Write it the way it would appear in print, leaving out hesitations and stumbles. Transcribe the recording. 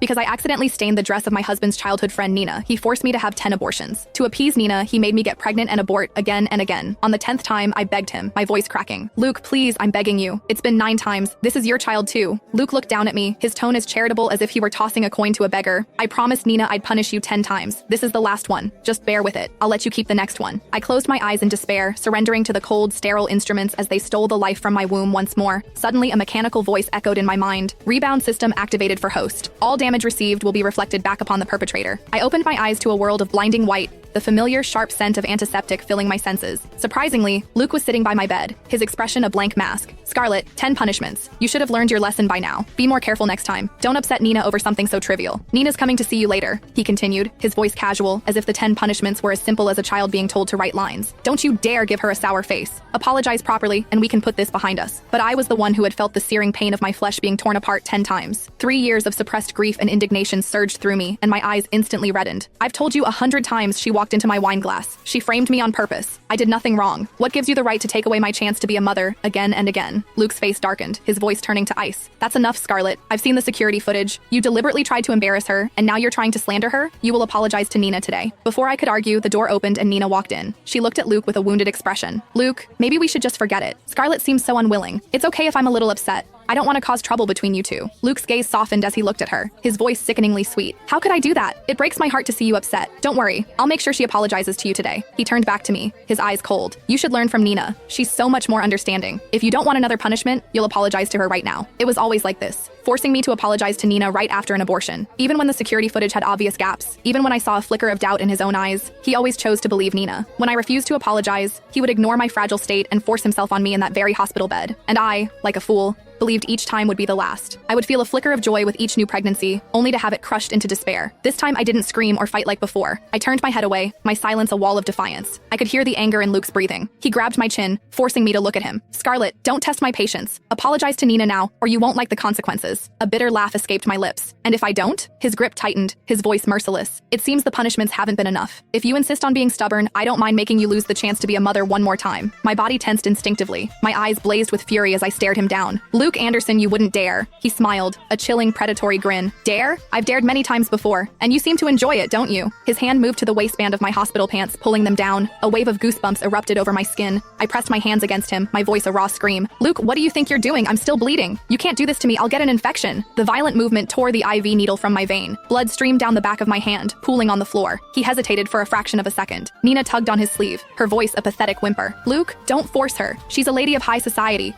Because I accidentally stained the dress of my husband's childhood friend Nina, he forced me to have 10 abortions. To appease Nina, he made me get pregnant and abort again and again. On the 10th time, I begged him, my voice cracking. Luke, please, I'm begging you. It's been 9 times. This is your child too. Luke looked down at me, his tone as charitable as if he were tossing a coin to a beggar. I promised Nina I'd punish you 10 times. This is the last one. Just bear with it. I'll let you keep the next one. I closed my eyes in despair, surrendering to the cold, sterile instruments as they stole the life from my womb once more. Suddenly, a mechanical voice echoed in my mind. Rebound system activated for host. All damage received will be reflected back upon the perpetrator. I opened my eyes to a world of blinding white, the familiar sharp scent of antiseptic filling my senses. Surprisingly, Luke was sitting by my bed, his expression a blank mask. Scarlett, 10 punishments. You should have learned your lesson by now. Be more careful next time. Don't upset Nina over something so trivial. Nina's coming to see you later, he continued, his voice casual, as if the 10 punishments were as simple as a child being told to write lines. Don't you dare give her a sour face. Apologize properly, and we can put this behind us. But I was the one who had felt the searing pain of my flesh being torn apart 10 times. 3 years of suppressed grief and indignation surged through me, and my eyes instantly reddened. I've told you 100 times she walked into my wine glass. She framed me on purpose. I did nothing wrong. What gives you the right to take away my chance to be a mother, again and again? Luke's face darkened, his voice turning to ice. That's enough, Scarlett. I've seen the security footage. You deliberately tried to embarrass her, and now you're trying to slander her? You will apologize to Nina today. Before I could argue, the door opened and Nina walked in. She looked at Luke with a wounded expression. Luke, maybe we should just forget it. Scarlett seems so unwilling. It's okay if I'm a little upset. I don't want to cause trouble between you two. Luke's gaze softened as he looked at her, his voice sickeningly sweet. How could I do that? It breaks my heart to see you upset. Don't worry, I'll make sure she apologizes to you today. He turned back to me, his eyes cold. You should learn from Nina. She's so much more understanding. If you don't want another punishment, you'll apologize to her right now. It was always like this, forcing me to apologize to Nina right after an abortion. Even when the security footage had obvious gaps, even when I saw a flicker of doubt in his own eyes, he always chose to believe Nina. When I refused to apologize, he would ignore my fragile state and force himself on me in that very hospital bed. And I, like a fool, believed each time would be the last. I would feel a flicker of joy with each new pregnancy, only to have it crushed into despair. This time I didn't scream or fight like before. I turned my head away, my silence a wall of defiance. I could hear the anger in Luke's breathing. He grabbed my chin, forcing me to look at him. Scarlett, don't test my patience. Apologize to Nina now, or you won't like the consequences. A bitter laugh escaped my lips. And if I don't? His grip tightened, his voice merciless. It seems the punishments haven't been enough. If you insist on being stubborn, I don't mind making you lose the chance to be a mother one more time. My body tensed instinctively. My eyes blazed with fury as I stared him down. Luke Anderson, you wouldn't dare. He smiled, a chilling, predatory grin. Dare? I've dared many times before, and you seem to enjoy it, don't you? His hand moved to the waistband of my hospital pants, pulling them down. A wave of goosebumps erupted over my skin. I pressed my hands against him, my voice a raw scream. Luke, what do you think you're doing? I'm still bleeding. You can't do this to me. I'll get an infection. The violent movement tore the IV needle from my vein. Blood streamed down the back of my hand, pooling on the floor. He hesitated for a fraction of a second. Nina tugged on his sleeve, her voice a pathetic whimper. Luke, don't force her. She's a lady of high society.